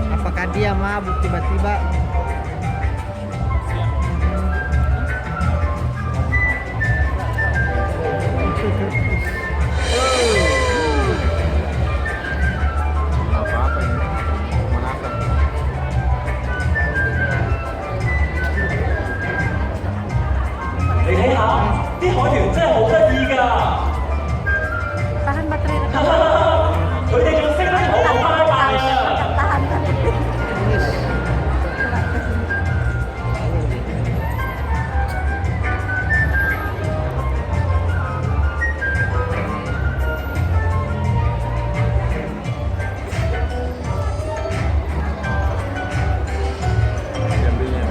Apakah dia mabuk tiba-tiba? Apa-apa ini? Menatap. 你睇下，啲海豚真係好得意㗎。Tahan baterai rekam. 佢哋仲識得同我拜拜啊！ Tahan kan. Diambilnya.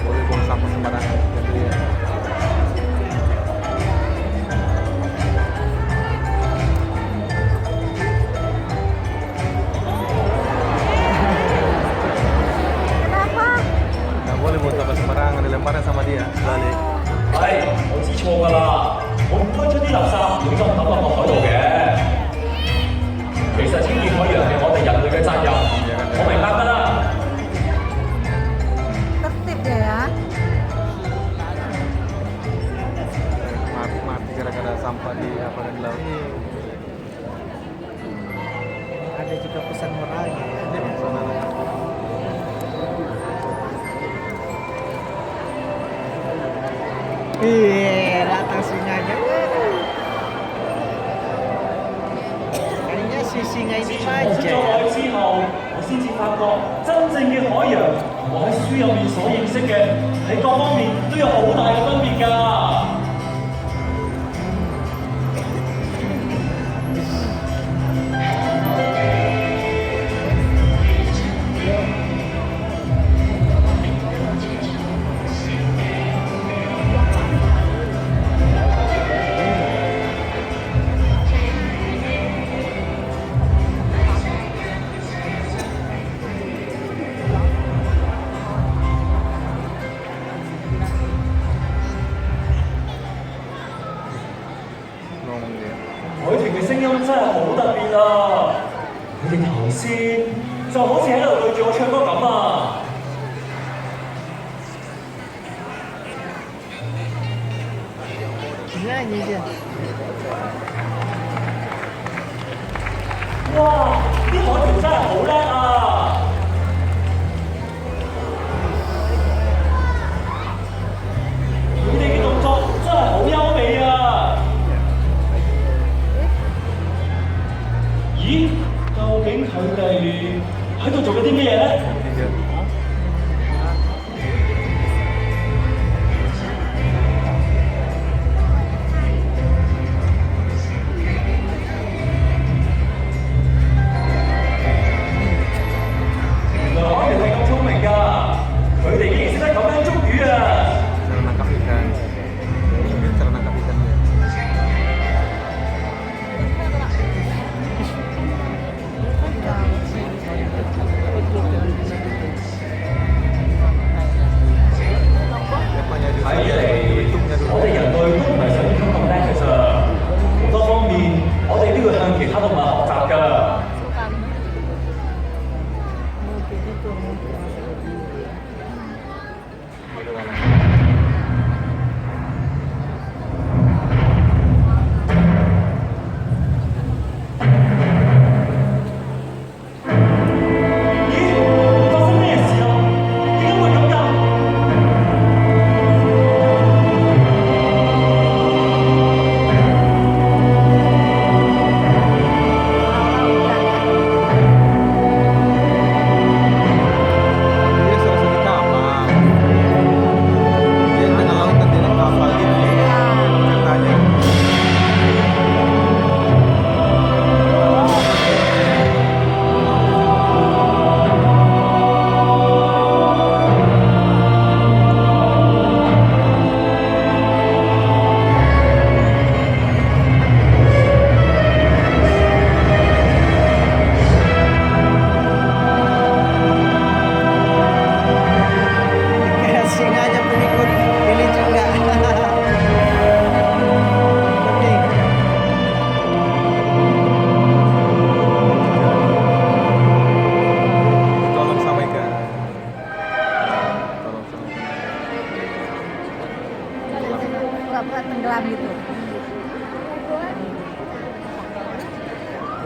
Boleh buang sampah sembarangan. Diambilnya. Kenapa? Nggak boleh buang sampah sembarangan, dilemparnya sama dia. Balik. 係，我知錯㗎啦，我唔該將啲垃圾亂咁抌落個海度嘅。其實清潔海洋係我哋人類嘅責任，我明白㗎啦。 Tertib dia ya. Mati gara-gara sampah di apa di laut. Ada juga pesan moralnya ya. Iya, datang singanya. Kayaknya si singa 自 ini 從我出 manja 咗 ya. 海之後，我先至發覺真正嘅海洋同我喺書入面所認識嘅喺各方面都有好大嘅分別㗎。 Ngomong dia. 海豚嘅聲音真係好特別啊！佢哋頭先就好似喺度對住我唱歌咁啊！ Nyanyi dia. 哇！啲海豚真係好叻啊！佢哋嘅動作真係好優美啊！咦？究竟佢哋喺度做緊啲咩嘢咧？ Tiga.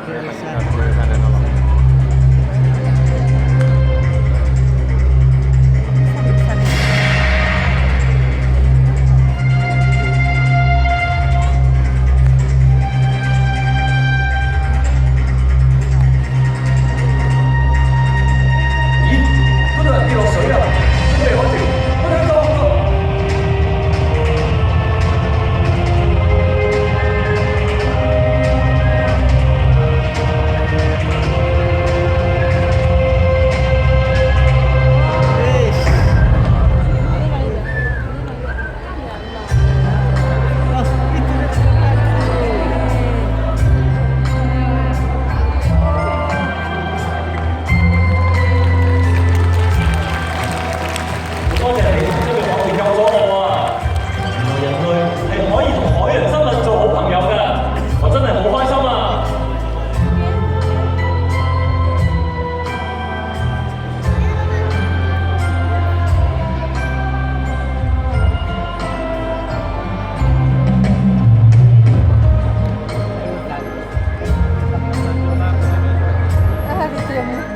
Tulisan. Tulisan dan nolong. Bisa nih.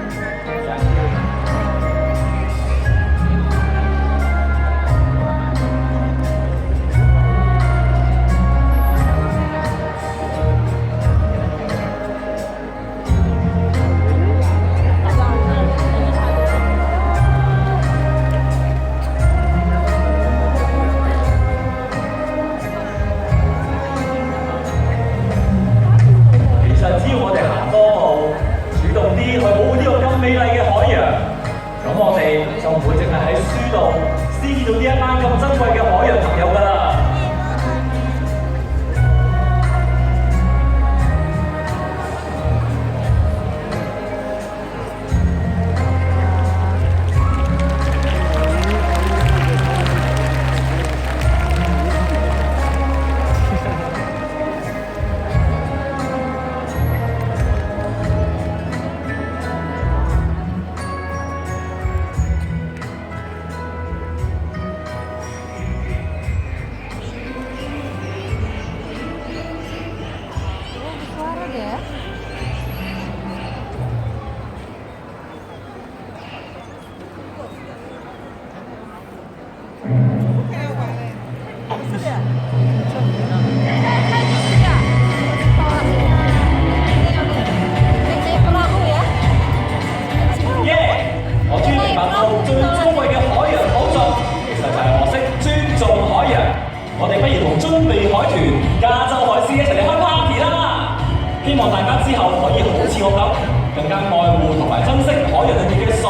希望大家之後可以好似我咁，更加愛護同埋珍惜海洋裏面嘅所